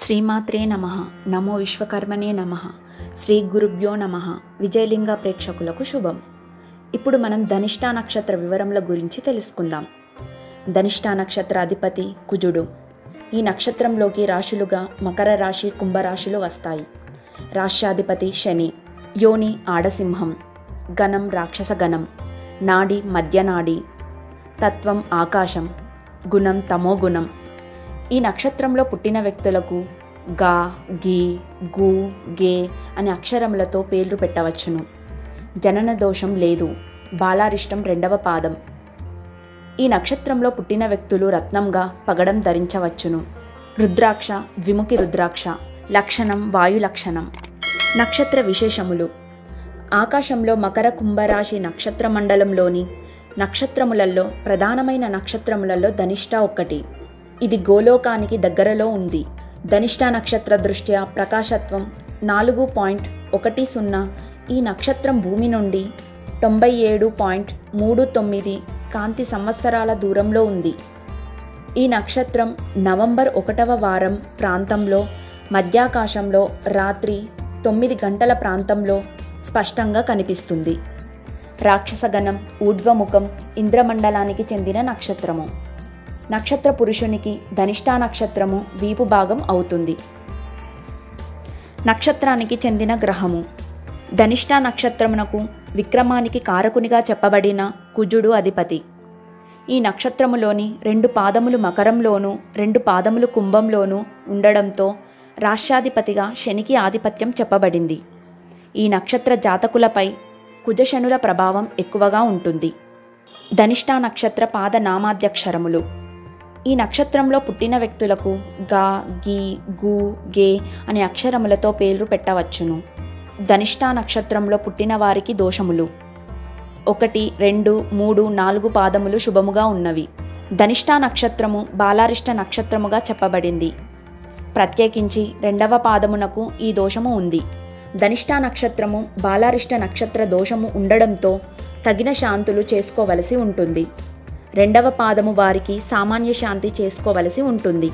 శ్రీమాత్రే నమః. నమో విశ్వకర్మనే నమః. శ్రీ గురుభ్యో నమః. విజయలింగ ప్రేక్షకులకు శుభం. ఇప్పుడు మనం ధనిష్ఠా నక్షత్ర వివరముల గురించి తెలుసుకుందాం. ధనిష్ఠా నక్షత్ర అధిపతి కుజుడు. ఈ నక్షత్రంలోకి రాశులుగా మకర రాశి, కుంభరాశులు వస్తాయి. రాశ్యాధిపతి శని. యోని ఆడసింహం. గణం రాక్షస గణం. నాడి మధ్యనాడి. తత్వం ఆకాశం. గుణం తమోగుణం. ఈ నక్షత్రంలో పుట్టిన వ్యక్తులకు గా, గి, గు, గే అనే అక్షరములతో పేర్లు పెట్టవచ్చును. జనన దోషం లేదు. బాలారిష్టం 2వ పాదం. ఈ నక్షత్రంలో పుట్టిన వ్యక్తులు రత్నంగా పగడం ధరించవచ్చును. రుద్రాక్ష, ద్విముఖి రుద్రాక్ష. లక్షణం వాయు లక్షణం. నక్షత్ర విశేషములు. ఆకాశంలో మకర కుంభరాశి నక్షత్ర మండలంలోని నక్షత్రములలో ప్రధానమైన నక్షత్రములలో ధనిష్ఠా ఒక్కటి. ఇది గోలోకానికి దగ్గరలో ఉంది. ధనిష్ఠా నక్షత్ర దృష్ట్యా ప్రకాశత్వం 4.10. ఈ నక్షత్రం భూమి నుండి 97.39 కాంతి సంవత్సరాల దూరంలో ఉంది. ఈ నక్షత్రం నవంబర్ 1వ వారం ప్రాంతంలో మధ్యాకాశంలో రాత్రి 9 గంటల ప్రాంతంలో స్పష్టంగా కనిపిస్తుంది. రాక్షసగణం ఊర్ధ్వముఖం ఇంద్రమండలానికి చెందిన నక్షత్రము. నక్షత్ర పురుషునికి ధనిష్ఠా నక్షత్రము వీపు భాగం అవుతుంది. నక్షత్రానికి చెందిన గ్రహము. ధనిష్ఠా నక్షత్రమునకు విక్రమానికి కారకునిగా చెప్పబడిన కుజుడు అధిపతి. ఈ నక్షత్రములోని 2 పాదములు మకరంలోనూ 2 పాదములు కుంభంలోనూ ఉండడంతో రాశ్యాధిపతిగా శనికి ఆధిపత్యం చెప్పబడింది. ఈ నక్షత్ర జాతకులపై కుజశనుల ప్రభావం ఎక్కువగా ఉంటుంది. ధనిష్ఠా నక్షత్ర పాద నామాధ్యక్షరములు. ఈ నక్షత్రంలో పుట్టిన వ్యక్తులకు గా, గి, గు, గే అనే అక్షరములతో పేర్లు పెట్టవచ్చును. ధనిష్ఠా నక్షత్రంలో పుట్టిన వారికి దోషములు. 1, 2, 3, 4 పాదములు శుభముగా ఉన్నవి. ధనిష్ఠా నక్షత్రము బాలారిష్ట నక్షత్రముగా చెప్పబడింది. ప్రత్యేకించి 2వ పాదమునకు ఈ దోషము ఉంది. ధనిష్ఠా నక్షత్రము బాలారిష్ట నక్షత్ర దోషము ఉండడంతో తగిన శాంతులు చేసుకోవలసి ఉంటుంది. 2వ పాదము వారికి సామాన్య శాంతి చేసుకోవలసి ఉంటుంది.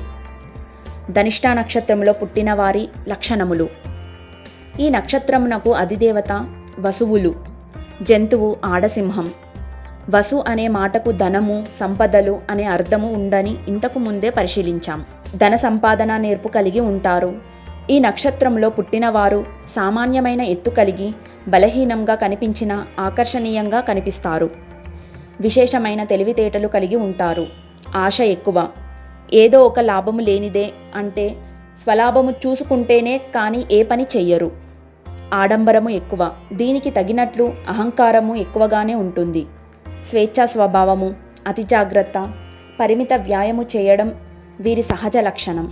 ధనిష్ఠా నక్షత్రంలో పుట్టిన వారి లక్షణములు. ఈ నక్షత్రమునకు అధిదేవత వసువులు. జంతువు ఆడసింహం. వసు అనే మాటకు ధనము, సంపదలు అనే అర్థము ఉందని ఇంతకు ముందే పరిశీలించాం. ధన సంపాదన నేర్పు కలిగి ఉంటారు. ఈ నక్షత్రంలో పుట్టినవారు సామాన్యమైన ఎత్తు కలిగి బలహీనంగా కనిపించినా ఆకర్షణీయంగా కనిపిస్తారు. విశేషమైన తెలివితేటలు కలిగి ఉంటారు. ఆశ ఎక్కువ. ఏదో ఒక లాభము లేనిదే అంటే స్వలాభము చూసుకుంటేనే కానీ ఏ పని చెయ్యరు. ఆడంబరము ఎక్కువ. దీనికి తగినట్లు అహంకారము ఎక్కువగానే ఉంటుంది. స్వేచ్ఛా స్వభావము, అతి జాగ్రత్త, పరిమిత వ్యాయామం చేయడం వీరి సహజ లక్షణం.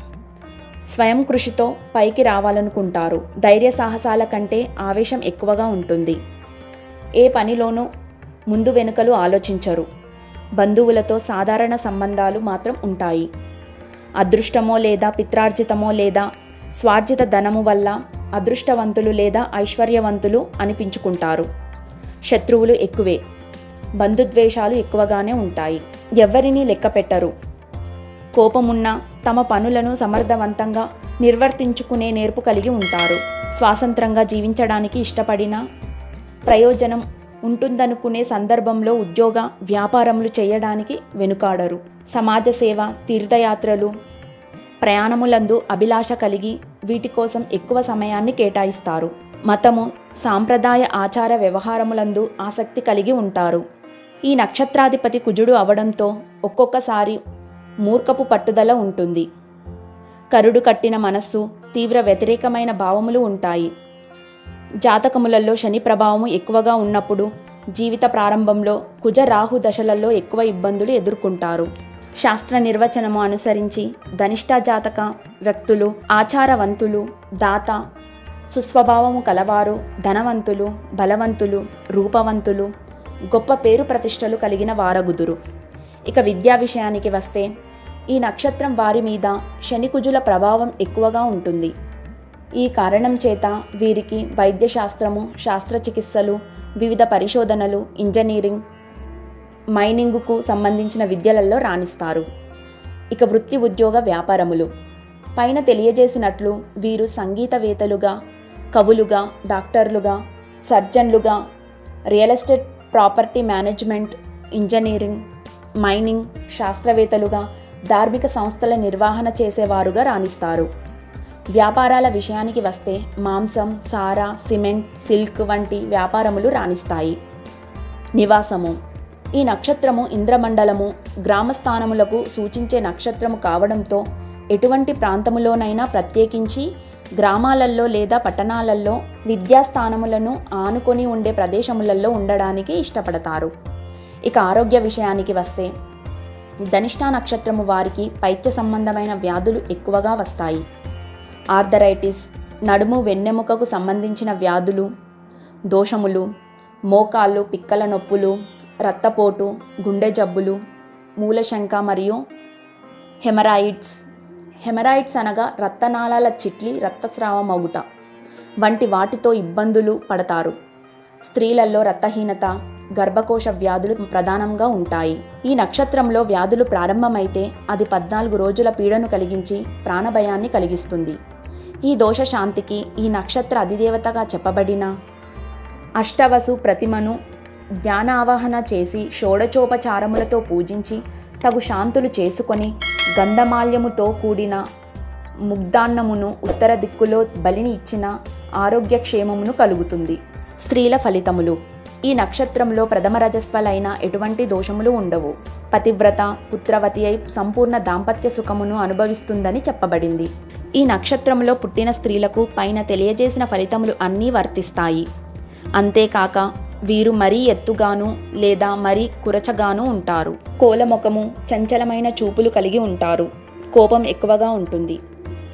స్వయం కృషితో పైకి రావాలనుకుంటారు. ధైర్య సాహసాల కంటే ఆవేశం ఎక్కువగా ఉంటుంది. ఏ పనిలోనూ ముందు వెనుకలు ఆలోచించరు. బంధువులతో సాధారణ సంబంధాలు మాత్రం ఉంటాయి. అదృష్టమో లేదా పిత్రార్జితమో లేదా స్వార్జిత ధనము వల్ల అదృష్టవంతులు లేదా ఐశ్వర్యవంతులు అనిపించుకుంటారు. శత్రువులు ఎక్కువే. బంధుద్వేషాలు ఎక్కువగానే ఉంటాయి. ఎవ్వరినీ లెక్క పెట్టరు. కోపమున్న తమ పనులను సమర్థవంతంగా నిర్వర్తించుకునే నేర్పు కలిగి ఉంటారు. స్వాతంత్రంగా జీవించడానికి ఇష్టపడిన ప్రయోజనం ఉంటుందనుకునే సందర్భంలో ఉద్యోగ వ్యాపారములు చేయడానికి వెనుకాడరు. సమాజ సేవ, తీర్థయాత్రలు, ప్రయాణములందు అభిలాష కలిగి వీటి కోసం ఎక్కువ సమయాన్ని కేటాయిస్తారు. మతము, సాంప్రదాయ ఆచార వ్యవహారములందు ఆసక్తి కలిగి ఉంటారు. ఈ నక్షత్రాధిపతి కుజుడు అవడంతో ఒక్కొక్కసారి మూర్ఖపు పట్టుదల ఉంటుంది. కరుడు కట్టిన మనస్సు, తీవ్ర వ్యతిరేకమైన భావములు ఉంటాయి. జాతకములలో శని ప్రభావము ఎక్కువగా ఉన్నప్పుడు జీవిత ప్రారంభంలో కుజ రాహు దశలలో ఎక్కువ ఇబ్బందులు ఎదుర్కొంటారు. శాస్త్ర నిర్వచనము అనుసరించి ధనిష్ఠా జాతక వ్యక్తులు ఆచారవంతులు, దాత, సుస్వభావము కలవారు, ధనవంతులు, బలవంతులు, రూపవంతులు, గొప్ప పేరు ప్రతిష్టలు కలిగిన వారగుదురు. ఇక విద్యా విషయానికి వస్తే ఈ నక్షత్రం వారి మీద శని కుజుల ప్రభావం ఎక్కువగా ఉంటుంది. ఈ కారణం చేత వీరికి వైద్యశాస్త్రము, శాస్త్రచికిత్సలు, వివిధ పరిశోధనలు, ఇంజనీరింగ్, మైనింగుకు సంబంధించిన విద్యలలో రాణిస్తారు. ఇక వృత్తి, ఉద్యోగ, వ్యాపారములు. పైన తెలియజేసినట్లు వీరు సంగీతవేత్తలుగా, కవులుగా, డాక్టర్లుగా, సర్జన్లుగా, real estate, property management, engineering, mining శాస్త్రవేత్తలుగా, ధార్మిక సంస్థల నిర్వహణ చేసేవారుగా రాణిస్తారు. వ్యాపారాల విషయానికి వస్తే మాంసం, సారా, సిమెంట్, సిల్క్ వంటి వ్యాపారములు రాణిస్తాయి. నివాసము. ఈ నక్షత్రము ఇంద్రమండలము, గ్రామస్థానములకు సూచించే నక్షత్రము కావడంతో ఎటువంటి ప్రాంతములోనైనా, ప్రత్యేకించి గ్రామాలలో లేదా పట్టణాలలో, విద్యాస్థానములను ఆనుకొని ఉండే ప్రదేశములలో ఉండడానికి ఇష్టపడతారు. ఇక ఆరోగ్య విషయానికి వస్తే ధనిష్ట నక్షత్రము వారికి పైత్య సంబంధమైన వ్యాధులు ఎక్కువగా వస్తాయి. ఆర్థరైటిస్, నడుము వెన్నెముకకు సంబంధించిన వ్యాధులు, దోషములు, మోకాళ్ళు, పిక్కల నొప్పులు, రక్తపోటు, గుండె జబ్బులు, మూలశంక మరియు హెమరాయిడ్స్ అనగా రక్తనాళాల చిట్లి రక్తస్రావమగుట వంటి వాటితో ఇబ్బందులు పడతారు. స్త్రీలలో రక్తహీనత, గర్భకోశ వ్యాధులు ప్రధానంగా ఉంటాయి. ఈ నక్షత్రంలో వ్యాధులు ప్రారంభమైతే అది 14 రోజుల పీడను కలిగించి ప్రాణభయాన్ని కలిగిస్తుంది. ఈ దోష శాంతికి ఈ నక్షత్ర అధిదేవతగా చెప్పబడిన అష్టవసు ప్రతిమను జ్ఞానావాహన చేసి షోడచోపచారములతో పూజించి తగు శాంతులు చేసుకొని గంధమాల్యముతో కూడిన ముగ్ధాన్నమును ఉత్తర దిక్కులో బలిని ఇచ్చిన ఆరోగ్యక్షేమమును కలుగుతుంది. స్త్రీల ఫలితములు. ఈ నక్షత్రంలో ప్రథమ రజస్వలైన ఎటువంటి దోషములు ఉండవు. పతివ్రత, పుత్రవతి అయి సంపూర్ణ దాంపత్య సుఖమును అనుభవిస్తుందని చెప్పబడింది. ఈ నక్షత్రంలో పుట్టిన స్త్రీలకు పైన తెలియజేసిన ఫలితములు అన్నీ వర్తిస్తాయి. అంతేకాక వీరు మరీ ఎత్తుగాను లేదా మరీ కురచగాను ఉంటారు. కోలముఖము, చంచలమైన చూపులు కలిగి ఉంటారు. కోపం ఎక్కువగా ఉంటుంది.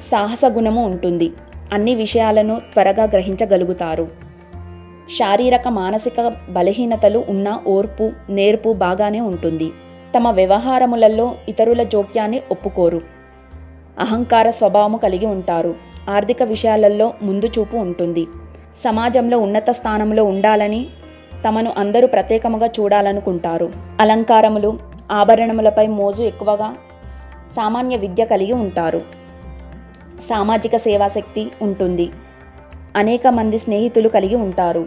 సాహస గుణము ఉంటుంది. అన్ని విషయాలను త్వరగా గ్రహించగలుగుతారు. శారీరక, మానసిక బలహీనతలు ఉన్న ఓర్పు, నేర్పు బాగానే ఉంటుంది. తమ వ్యవహారములలో ఇతరుల జోక్యాన్ని ఒప్పుకోరు. అహంకార స్వభావము కలిగి ఉంటారు. ఆర్థిక విషయాలలో ముందు చూపు ఉంటుంది. సమాజంలో ఉన్నత స్థానంలో ఉండాలని, తమను అందరూ ప్రత్యేకముగా చూడాలనుకుంటారు. అలంకారములు, ఆభరణములపై మోజు ఎక్కువగా, సామాన్య విద్య కలిగి ఉంటారు. సామాజిక సేవాశక్తి ఉంటుంది. అనేక మంది స్నేహితులు కలిగి ఉంటారు.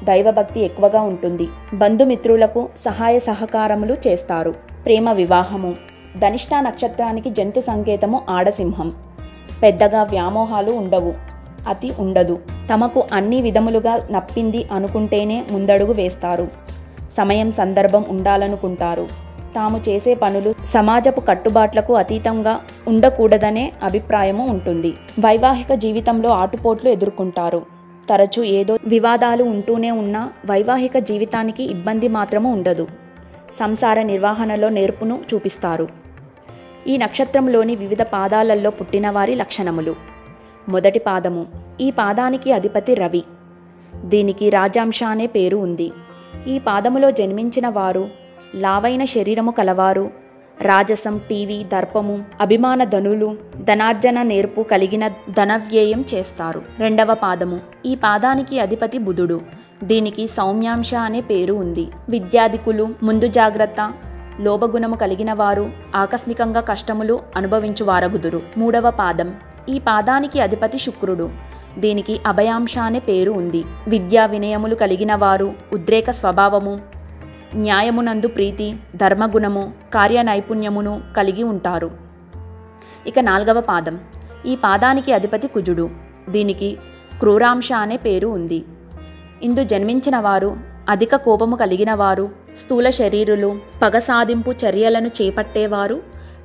దైవభక్తి ఎక్కువగా ఉంటుంది. బంధుమిత్రులకు సహాయ సహకారములు చేస్తారు. ప్రేమ వివాహము. ధనిష్ట నక్షత్రానికి జంతు సంకేతము ఆడసింహం. పెద్దగా వ్యామోహాలు ఉండవు. అతి ఉండదు. తమకు అన్ని విధములుగా నప్పింది అనుకుంటేనే ముందడుగు వేస్తారు. సమయం, సందర్భం ఉండాలనుకుంటారు. తాము చేసే పనులు సమాజపు కట్టుబాట్లకు అతీతంగా ఉండకూడదనే అభిప్రాయము ఉంటుంది. వైవాహిక జీవితంలో ఆటుపోట్లు ఎదుర్కొంటారు. తరచూ ఏదో వివాదాలు ఉంటూనే ఉన్నా వైవాహిక జీవితానికి ఇబ్బంది మాత్రము ఉండదు. సంసార నిర్వహణలో నేర్పును చూపిస్తారు. ఈ నక్షత్రంలోని వివిధ పాదాలలో పుట్టిన వారి లక్షణములు. మొదటి పాదము. ఈ పాదానికి అధిపతి రవి. దీనికి రాజాంశ అనే పేరు ఉంది. ఈ పాదములో జన్మించిన వారు లావైన శరీరము కలవారు, రాజసం, టీవీ, దర్పము, అభిమాన ధనులు, ధనార్జన నేర్పు కలిగిన ధనవ్యయం చేస్తారు. రెండవ పాదము. ఈ పాదానికి అధిపతి బుధుడు. దీనికి సౌమ్యాంశ అనే పేరు ఉంది. విద్యాధికులు, ముందు జాగ్రత్త, లోభగుణము కలిగిన వారు, ఆకస్మికంగా కష్టములు అనుభవించువారగుదురు. మూడవ పాదం. ఈ పాదానికి అధిపతి శుక్రుడు. దీనికి అభయాంశ అనే పేరు ఉంది. విద్యా వినయములు కలిగిన వారు, ఉద్రేక స్వభావము, న్యాయమునందు ప్రీతి, ధర్మగుణము, కార్యనైపుణ్యమును కలిగి ఉంటారు. ఇక నాలుగవ పాదం. ఈ పాదానికి అధిపతి కుజుడు. దీనికి క్రూరాంశ అనే పేరు ఉంది. ఇందు జన్మించిన వారు అధిక కోపము కలిగిన వారు, స్థూల శరీరులు, పగ సాధింపు చర్యలను చేపట్టేవారు,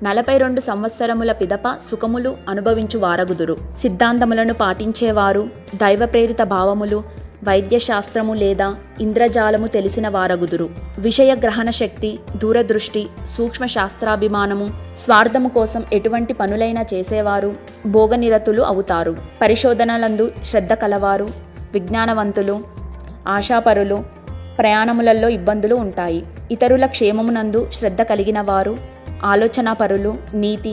42 సంవత్సరముల పిదప సుఖములు అనుభవించు వారగుదురు. సిద్ధాంతములను పాటించేవారు, దైవప్రేరిత భావములు, వైద్యశాస్త్రము లేదా ఇంద్రజాలము తెలిసిన వారగుదురు. విషయ గ్రహణ శక్తి, దూరదృష్టి, సూక్ష్మ శాస్త్రాభిమానము, స్వార్థము కోసం ఎటువంటి పనులైనా చేసేవారు, భోగనిరతులు అవుతారు. పరిశోధనలందు శ్రద్ధ కలవారు, విజ్ఞానవంతులు, ఆశాపరులు, ప్రయాణములలో ఇబ్బందులు ఉంటాయి. ఇతరుల క్షేమమునందు శ్రద్ధ కలిగిన వారు, ఆలోచనాపరులు, నీతి,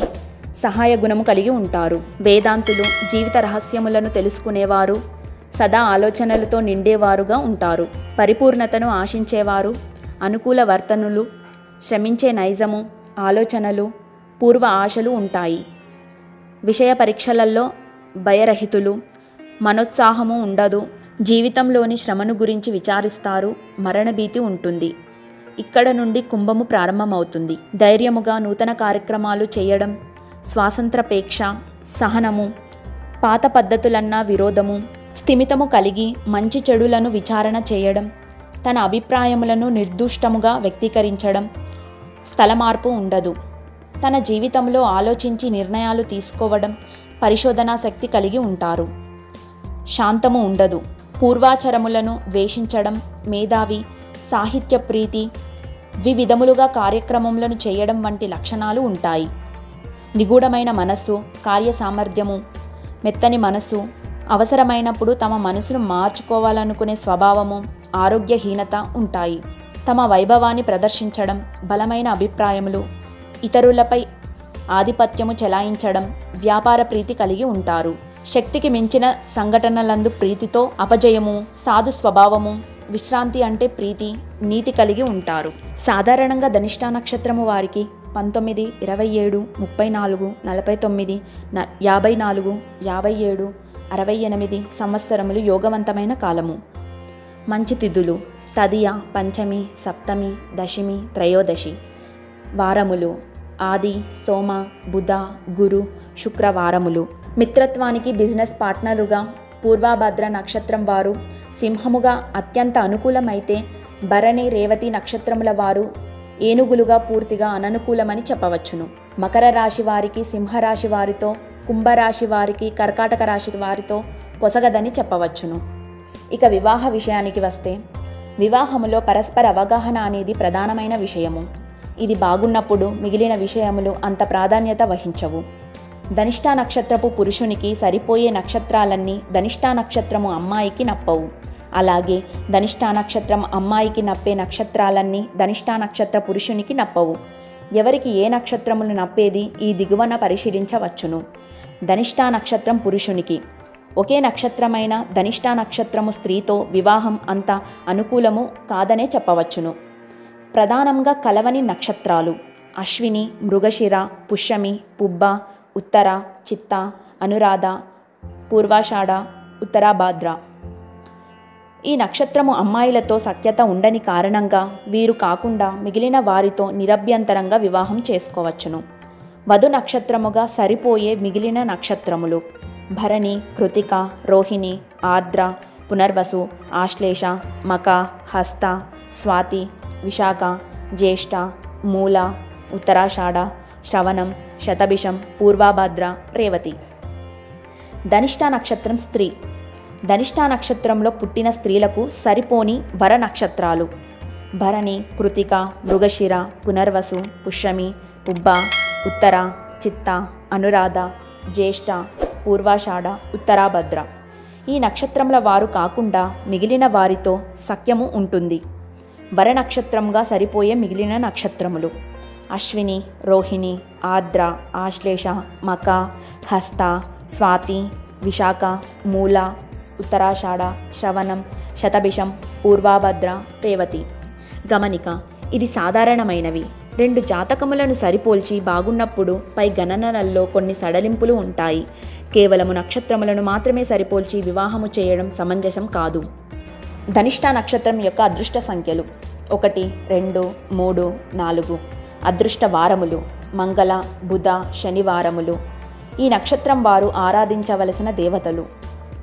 సహాయ గుణము కలిగి ఉంటారు. వేదాంతులు, జీవిత రహస్యములను తెలుసుకునేవారు, సదా ఆలోచనలతో నిండేవారుగా ఉంటారు. పరిపూర్ణతను ఆశించేవారు, అనుకూల వర్తనులు, శ్రమించే నైజము, ఆలోచనలు, పూర్వ ఆశలు ఉంటాయి. విషయ పరీక్షలలో భయరహితులు, మనోత్సాహము ఉండదు, జీవితంలోని శ్రమను గురించి విచారిస్తారు, మరణభీతి ఉంటుంది. ఇక్కడ నుండి కుంభము ప్రారంభమవుతుంది. ధైర్యముగా నూతన కార్యక్రమాలు చేయడం, స్వాతంత్రపేక్ష, సహనము, పాత పద్ధతులన్నా విరోధము, స్థిమితము కలిగి మంచి చెడులను విచారణ చేయడం, తన అభిప్రాయములను నిర్దుష్టముగా వ్యక్తీకరించడం, స్థల మార్పు ఉండదు. తన జీవితంలో ఆలోచించి నిర్ణయాలు తీసుకోవడం, పరిశోధనా శక్తి కలిగి ఉంటారు. శాంతము ఉండదు. పూర్వాచరములను ద్వేషించడం, మేధావి, సాహిత్య ప్రీతి, వివిధములుగా కార్యక్రమములను చేయడం వంటి లక్షణాలు ఉంటాయి. నిగూఢమైన మనస్సు, కార్యసామర్థ్యము, మెత్తని మనస్సు, అవసరమైనప్పుడు తమ మనసును మార్చుకోవాలనుకునే స్వభావము, ఆరోగ్యహీనత ఉంటాయి. తమ వైభవాన్ని ప్రదర్శించడం, బలమైన అభిప్రాయములు, ఇతరులపై ఆధిపత్యము చెలాయించడం, వ్యాపార ప్రీతి కలిగి ఉంటారు. శక్తికి మించిన సంఘటనలందు ప్రీతితో అపజయము, సాధు స్వభావము, విశ్రాంతి అంటే ప్రీతి, నీతి కలిగి ఉంటారు. సాధారణంగా ధనిష్ఠా నక్షత్రము వారికి 19, 27, 34, 49, 54, 57, 68 సంవత్సరములు యోగవంతమైన కాలము. మంచి తిథులు: తదియ, పంచమి, సప్తమి, దశమి, త్రయోదశి. వారములు: ఆది, సోమ, బుధ, గురు, శుక్రవారములు. మిత్రత్వానికి బిజినెస్ పార్ట్నరుగా పూర్వభద్ర నక్షత్రం వారు సింహముగా అత్యంత అనుకూలమైతే, భరణి, రేవతి నక్షత్రముల వారు ఏనుగులుగా పూర్తిగా అననుకూలమని చెప్పవచ్చును. మకర రాశి వారికి సింహరాశి వారితో, కుంభరాశి వారికి కర్కాటక రాశి వారితో పొసగదని చెప్పవచ్చును. ఇక వివాహ విషయానికి వస్తే, వివాహములో పరస్పర అవగాహన అనేది ప్రధానమైన విషయము. ఇది బాగున్నప్పుడు మిగిలిన విషయములు అంత ప్రాధాన్యత వహించవు. ధనిష్ఠా నక్షత్రపు పురుషునికి సరిపోయే నక్షత్రాలన్నీ ధనిష్ఠా నక్షత్రము అమ్మాయికి నప్పవు. అలాగే ధనిష్ఠా నక్షత్రం అమ్మాయికి నప్పే నక్షత్రాలన్నీ ధనిష్ఠా నక్షత్ర పురుషునికి నప్పవు. ఎవరికి ఏ నక్షత్రములు నప్పేది ఈ దిగువన పరిశీలించవచ్చును. ధనిష్ఠా నక్షత్రం పురుషునికి ఒకే నక్షత్రమైన ధనిష్ఠా నక్షత్రము స్త్రీతో వివాహం అంత అనుకూలము కాదనే చెప్పవచ్చును. ప్రధానంగా కలవని నక్షత్రాలు: అశ్విని, మృగశిర, పుష్యమి, పుబ్బ, ఉత్తర, చిత్త, అనురాధ, పూర్వాషాఢ, ఉత్తరాభాద్ర. ఈ నక్షత్రము అమ్మాయిలతో సఖ్యత ఉండని కారణంగా వీరు కాకుండా మిగిలిన వారితో నిరభ్యంతరంగా వివాహం చేసుకోవచ్చును. వధు నక్షత్రముగా సరిపోయే మిగిలిన నక్షత్రములు: భరణి, కృతిక, రోహిణి, ఆర్ద్ర, పునర్వసు, ఆశ్లేష, మక, హస్త, స్వాతి, విశాఖ, జ్యేష్ఠ, మూల, ఉత్తరాషాఢ, శ్రవణం, శతభిషం, పూర్వభద్ర, రేవతి. ధనిష్ఠా నక్షత్రం స్త్రీ. ధనిష్ఠా నక్షత్రంలో పుట్టిన స్త్రీలకు సరిపోని వర నక్షత్రాలు: భరణి, కృతిక, మృగశిర, పునర్వసు, పుష్యమి, పుబ్బ, ఉత్తర, చిత్త, అనురాధ, జ్యేష్ఠ, పూర్వాషాఢ, ఉత్తరాభద్ర. ఈ నక్షత్రముల వారు కాకుండా మిగిలిన వారితో సఖ్యము ఉంటుంది. వర నక్షత్రంగా సరిపోయే మిగిలిన నక్షత్రములు: అశ్విని, రోహిణి, ఆర్ద్ర, ఆశ్లేష, మక, హస్త, స్వాతి, విశాఖ, మూల, ఉత్తరాషాఢ, శ్రవణం, శతభిషం, పూర్వభద్ర, రేవతి. గమనిక: ఇది సాధారణమైనవి. 2 జాతకములను సరిపోల్చి బాగున్నప్పుడు పై గణనలలో కొన్ని సడలింపులు ఉంటాయి. కేవలము నక్షత్రములను మాత్రమే సరిపోల్చి వివాహము చేయడం సమంజసం కాదు. ధనిష్ఠా నక్షత్రం యొక్క అదృష్ట సంఖ్యలు: 1, 2, 3, 4. అదృష్ట వారములు: మంగళ, బుధ, శనివారములు. ఈ నక్షత్రం వారు ఆరాధించవలసిన దేవతలు: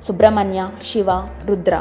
సుబ్రహ్మణ్య, శివ, రుద్ర.